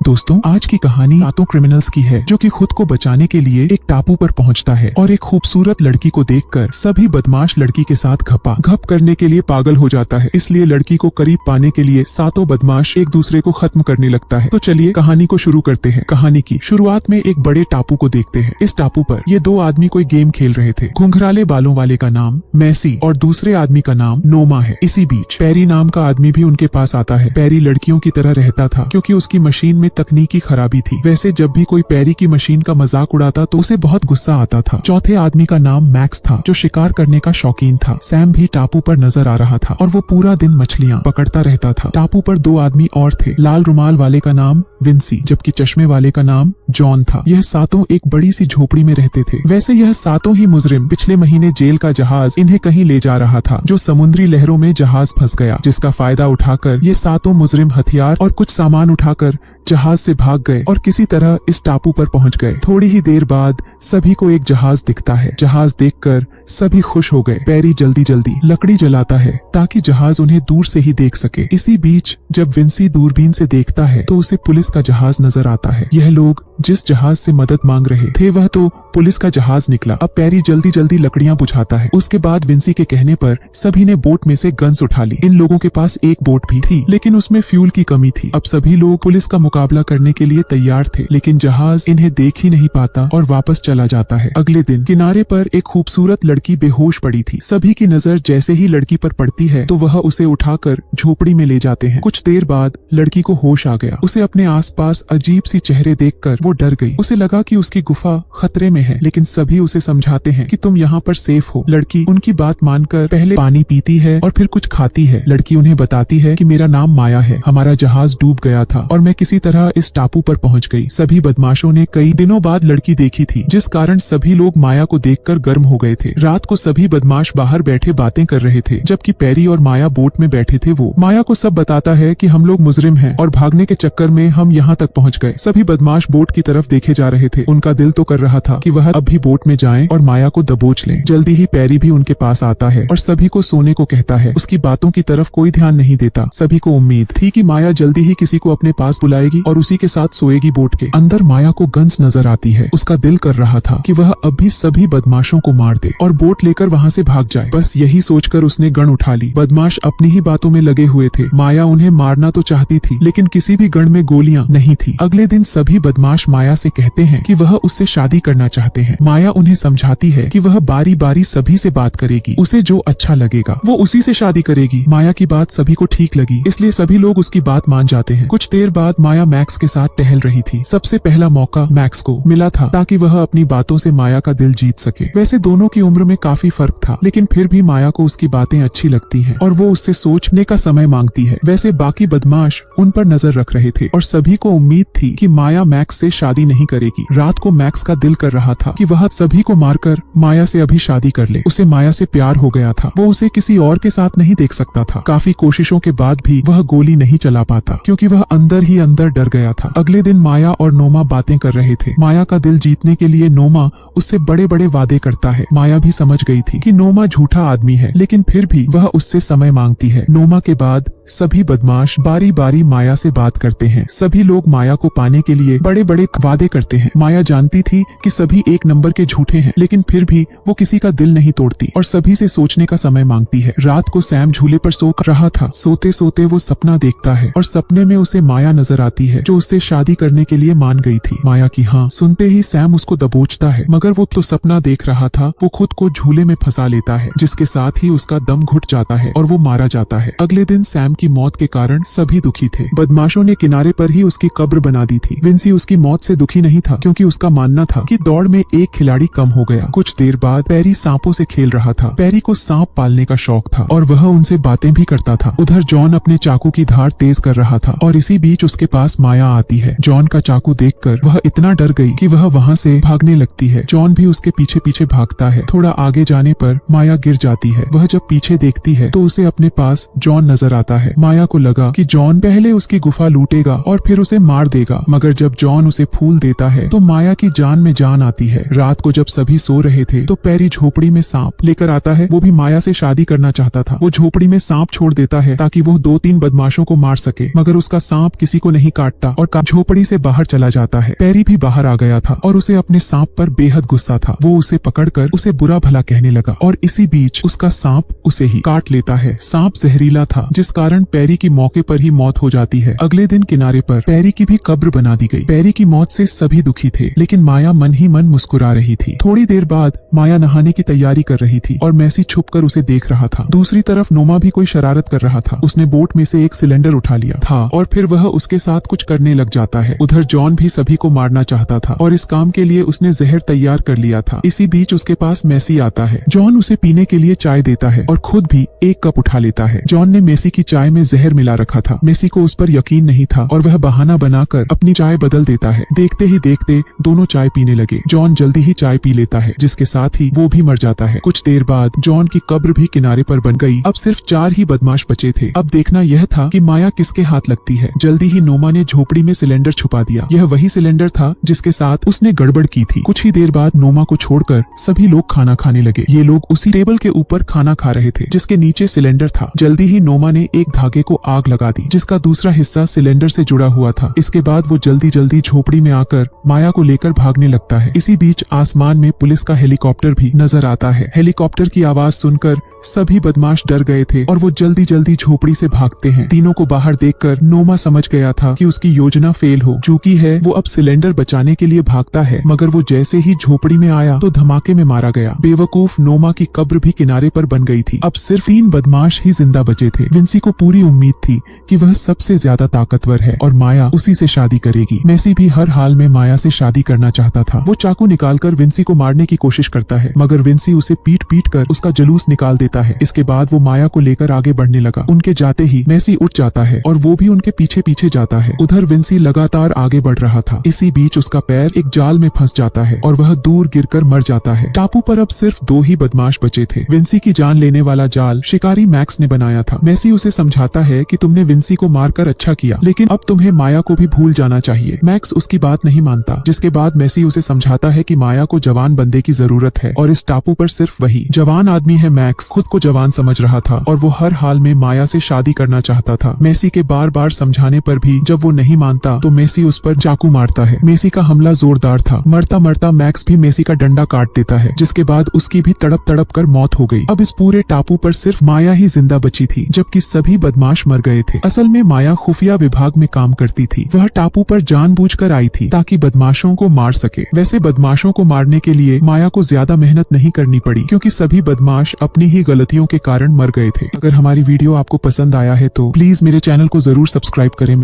दोस्तों, आज की कहानी सातों क्रिमिनल्स की है जो कि खुद को बचाने के लिए एक टापू पर पहुंचता है और एक खूबसूरत लड़की को देखकर सभी बदमाश लड़की के साथ घप करने के लिए पागल हो जाता है। इसलिए लड़की को करीब पाने के लिए सातों बदमाश एक दूसरे को खत्म करने लगता है। तो चलिए कहानी को शुरू करते हैं। कहानी की शुरुआत में एक बड़े टापू को देखते हैं। इस टापू पर ये दो आदमी कोई गेम खेल रहे थे। घुंघराले बालों वाले का नाम मैसी और दूसरे आदमी का नाम नोमा है। इसी बीच पेरी नाम का आदमी भी उनके पास आता है। पेरी लड़कियों की तरह रहता था क्योंकि उसकी मशीन में तकनीकी खराबी थी। वैसे जब भी कोई पेरी की मशीन का मजाक उड़ाता तो उसे बहुत गुस्सा आता था। चौथे आदमी का नाम मैक्स था जो शिकार करने का शौकीन था। सैम भी टापू पर नजर आ रहा था और वो पूरा दिन मछलियां पकड़ता रहता था। टापू पर दो आदमी और थे। लाल रुमाल वाले का नाम विंसी जबकि चश्मे वाले का नाम जॉन था। यह सातों एक बड़ी सी झोपड़ी में रहते थे। वैसे यह सातों ही मुजरिम पिछले महीने जेल का जहाज इन्हें कहीं ले जा रहा था जो समुद्री लहरों में जहाज फंस गया, जिसका फायदा उठाकर ये सातों मुजरिम हथियार और कुछ सामान उठाकर जहाज से भाग गए और किसी तरह इस टापू पर पहुंच गए। थोड़ी ही देर बाद सभी को एक जहाज दिखता है। जहाज देखकर सभी खुश हो गए। पेरी जल्दी जल्दी लकड़ी जलाता है ताकि जहाज उन्हें दूर से ही देख सके। इसी बीच जब विंसी दूरबीन से देखता है तो उसे पुलिस का जहाज नजर आता है। यह लोग जिस जहाज से मदद मांग रहे थे वह तो पुलिस का जहाज निकला। अब पेरी जल्दी जल्दी लकड़ियां बुझाता है। उसके बाद विंसी के कहने पर सभी ने बोट में से गन्स उठा ली। इन लोगों के पास एक बोट भी थी लेकिन उसमें फ्यूल की कमी थी। अब सभी लोग पुलिस का मुकाबला करने के लिए तैयार थे लेकिन जहाज इन्हें देख ही नहीं पाता और वापस चला जाता है। अगले दिन किनारे पर एक खूबसूरत लड़की बेहोश पड़ी थी। सभी की नजर जैसे ही लड़की पर पड़ती है तो वह उसे उठाकर झोपड़ी में ले जाते हैं। कुछ देर बाद लड़की को होश आ गया। उसे अपने आसपास अजीब सी चेहरे देखकर वो डर गई। उसे लगा कि उसकी गुफा खतरे में है लेकिन सभी उसे समझाते हैं कि तुम यहाँ पर सेफ हो। लड़की उनकी बात मानकर पहले पानी पीती है और फिर कुछ खाती है। लड़की उन्हें बताती है कि मेरा नाम माया है, हमारा जहाज डूब गया था और मैं किसी तरह इस टापू पर पहुंच गई। सभी बदमाशों ने कई दिनों बाद लड़की देखी थी जिस कारण सभी लोग माया को देखकर गर्म हो गए थे। रात को सभी बदमाश बाहर बैठे बातें कर रहे थे जबकि पेरी और माया बोट में बैठे थे। वो माया को सब बताता है कि हम लोग मुजरिम हैं और भागने के चक्कर में हम यहाँ तक पहुँच गए। सभी बदमाश बोट की तरफ देखे जा रहे थे। उनका दिल तो कर रहा था कि वह अब भी बोट में जाएं और माया को दबोच लें। जल्दी ही पेरी भी उनके पास आता है और सभी को सोने को कहता है। उसकी बातों की तरफ कोई ध्यान नहीं देता। सभी को उम्मीद थी कि माया जल्दी ही किसी को अपने पास बुलाएगी और उसी के साथ सोएगी। बोट के अंदर माया को गन्स नजर आती है। उसका दिल कर रहा था कि वह अब भी सभी बदमाशों को मार दे और बोट लेकर वहाँ से भाग जाए। बस यही सोचकर उसने गन उठा ली। बदमाश अपनी ही बातों में लगे हुए थे। माया उन्हें मारना तो चाहती थी लेकिन किसी भी गन में गोलियां नहीं थी। अगले दिन सभी बदमाश माया से कहते हैं कि वह उससे शादी करना चाहते हैं। माया उन्हें समझाती है कि वह बारी बारी सभी से बात करेगी, उसे जो अच्छा लगेगा वो उसी से शादी करेगी। माया की बात सभी को ठीक लगी इसलिए सभी लोग उसकी बात मान जाते हैं। कुछ देर बाद माया मैक्स के साथ टहल रही थी। सबसे पहला मौका मैक्स को मिला था ताकि वह अपनी बातों से माया का दिल जीत सके। वैसे दोनों की उम्र में काफी फर्क था लेकिन फिर भी माया को उसकी बातें अच्छी लगती हैं और वो उससे सोचने का समय मांगती है। वैसे बाकी बदमाश उन पर नजर रख रहे थे और सभी को उम्मीद थी कि माया मैक्स से शादी नहीं करेगी। रात को मैक्स का दिल कर रहा था कि वह सभी को मारकर माया से अभी शादी कर ले। उसे माया से प्यार हो गया था। वो उसे किसी और के साथ नहीं देख सकता था। काफी कोशिशों के बाद भी वह गोली नहीं चला पाता क्योंकि वह अंदर ही अंदर डर गया था। अगले दिन माया और नोमा बातें कर रहे थे। माया का दिल जीतने के लिए नोमा उससे बड़े बड़े वादे करता है। माया भी समझ गई थी कि नोमा झूठा आदमी है लेकिन फिर भी वह उससे समय मांगती है। नोमा के बाद सभी बदमाश बारी बारी माया से बात करते हैं। सभी लोग माया को पाने के लिए बड़े बड़े वादे करते हैं। माया जानती थी कि सभी एक नंबर के झूठे हैं लेकिन फिर भी वो किसी का दिल नहीं तोड़ती और सभी से सोचने का समय मांगती है। रात को सैम झूले पर सो रहा था। सोते सोते वो सपना देखता है और सपने में उसे माया नजर आती है जो उससे शादी करने के लिए मान गई थी। माया की हाँ सुनते ही सैम उसको दबोचता है मगर वो तो सपना देख रहा था। वो खुद को झूले में फंसा लेता है जिसके साथ ही उसका दम घुट जाता है और वो मारा जाता है। अगले दिन सैम की मौत के कारण सभी दुखी थे। बदमाशों ने किनारे पर ही उसकी कब्र बना दी थी। विंसी उसकी मौत से दुखी नहीं था क्योंकि उसका मानना था कि दौड़ में एक खिलाड़ी कम हो गया। कुछ देर बाद पेरी सांपों से खेल रहा था। पेरी को सांप पालने का शौक था और वह उनसे बातें भी करता था। उधर जॉन अपने चाकू की धार तेज कर रहा था और इसी बीच उसके पास माया आती है। जॉन का चाकू देखकर वह इतना डर गई कि वह वहाँ से भागने लगती है। जॉन भी उसके पीछे पीछे भागता है। थोड़ा आगे जाने पर माया गिर जाती है। वह जब पीछे देखती है तो उसे अपने पास जॉन नजर आता है। माया को लगा कि जॉन पहले उसकी गुफा लूटेगा और फिर उसे मार देगा, मगर जब जॉन उसे फूल देता है तो माया की जान में जान आती है। रात को जब सभी सो रहे थे तो पैरी झोपड़ी में सांप लेकर आता है। वो भी माया से शादी करना चाहता था। वो झोपड़ी में सांप छोड़ देता है ताकि वो 2-3 बदमाशों को मार सके, मगर उसका सांप किसी को नहीं काटता और झोपड़ी से बाहर चला जाता है। पैरी भी बाहर आ गया था और उसे अपने सांप पर बेहद गुस्सा था। वो उसे पकड़कर उसे बुरा भला कहने लगा और इसी बीच उसका सांप उसे ही काट लेता है। सांप जहरीला था, जिस कारण पैरी की मौके पर ही मौत हो जाती है। अगले दिन किनारे पर पैरी की भी कब्र बना दी गई। पैरी की मौत से सभी दुखी थे, लेकिन माया मन ही मन मुस्कुरा रही थी। थोड़ी देर बाद माया नहाने की तैयारी कर रही थी और मैसी छुपकर उसे देख रहा था। दूसरी तरफ नोमा भी कोई शरारत कर रहा था। उसने बोट में से एक सिलेंडर उठा लिया था और फिर वह उसके साथ कुछ करने लग जाता है। उधर जॉन भी सभी को मारना चाहता था और इस काम के लिए उसने जहर तैयार कर लिया था। इसी बीच उसके पास मैसी आता है। जॉन उसे पीने के लिए चाय देता है और खुद भी एक कप उठा लेता है। जॉन ने मैसी की चाय में जहर मिला रखा था। मैसी को उस पर यकीन नहीं था और वह बहाना बनाकर अपनी चाय बदल देता है। देखते ही देखते दोनों चाय पीने लगे। जॉन जल्दी ही चाय पी लेता है, जिसके साथ ही वो भी मर जाता है। कुछ देर बाद जॉन की कब्र भी किनारे पर बन गई। अब सिर्फ 4 ही बदमाश बचे थे। अब देखना यह था कि माया किसके हाथ लगती है। जल्दी ही नोमा ने झोपड़ी में सिलेंडर छुपा दिया। यह वही सिलेंडर था जिसके साथ उसने गड़बड़ की थी। कुछ ही देर बाद नोमा को छोड़कर सभी लोग खाना खाने लगे। ये लोग उसी टेबल के ऊपर खाना खा रहे थे जिसके नीचे सिलेंडर था। जल्दी ही नोमा ने एक धागे को आग लगा दी, जिसका दूसरा हिस्सा सिलेंडर से जुड़ा हुआ था। इसके बाद वो जल्दी जल्दी झोपड़ी में आकर माया को लेकर भागने लगता है। इसी बीच आसमान में पुलिस का हेलीकॉप्टर भी नजर आता है। हेलीकॉप्टर की आवाज सुनकर सभी बदमाश डर गए थे और वो जल्दी जल्दी झोपड़ी से भागते हैं। तीनों को बाहर देखकर नोमा समझ गया था कि उसकी योजना फेल हो चुकी है। वो अब सिलेंडर बचाने के लिए भागता है, मगर वो जैसे ही झोपड़ी में आया तो धमाके में मारा गया। बेवकूफ नोमा की कब्र भी किनारे पर बन गई थी। अब सिर्फ 3 बदमाश ही जिंदा बचे थे। विंसी को पूरी उम्मीद थी कि वह सबसे ज्यादा ताकतवर है और माया उसी से शादी करेगी। मैसी भी हर हाल में माया से शादी करना चाहता था। वो चाकू निकालकर विंसी को मारने की कोशिश करता है, मगर विंसी उसे पीट पीट कर उसका जुलूस निकाल देता है। इसके बाद वो माया को लेकर आगे बढ़ने लगा। उनके जाते ही मैसी उठ जाता है और वो भी उनके पीछे पीछे जाता है। उधर विंसी लगातार आगे बढ़ रहा था। इसी बीच उसका पैर एक जाल में फंस जाता है और वह दूर गिरकर मर जाता है। टापू पर अब सिर्फ 2 ही बदमाश बचे थे। विंसी की जान लेने वाला जाल शिकारी मैक्स ने बनाया था। मैसी उसे समझाता है कि तुमने विंसी को मारकर अच्छा किया, लेकिन अब तुम्हें माया को भी भूल जाना चाहिए। मैक्स उसकी बात नहीं मानता, जिसके बाद मैसी उसे समझाता है कि माया को जवान बंदे की जरूरत है और इस टापू पर सिर्फ वही जवान आदमी है। मैक्स खुद को जवान समझ रहा था और वो हर हाल में माया से शादी करना चाहता था। मैसी के बार बार समझाने पर भी जब वो नहीं मानता तो मैसी उस पर चाकू मारता है। मैसी का हमला जोरदार था। मरता मरता मैक्स भी मैसी का डंडा काट देता है, जिसके बाद उसकी भी तड़प तड़प कर मौत हो गई। अब इस पूरे टापू पर सिर्फ माया ही जिंदा बची थी, जबकि सभी बदमाश मर गए थे। असल में माया खुफिया विभाग में काम करती थी। वह टापू पर जानबूझकर आई थी ताकि बदमाशों को मार सके। वैसे बदमाशों को मारने के लिए माया को ज्यादा मेहनत नहीं करनी पड़ी, क्योंकि सभी बदमाश अपनी ही गलतियों के कारण मर गए थे। अगर हमारी वीडियो आपको पसंद आया है तो प्लीज मेरे चैनल को जरूर सब्सक्राइब करें।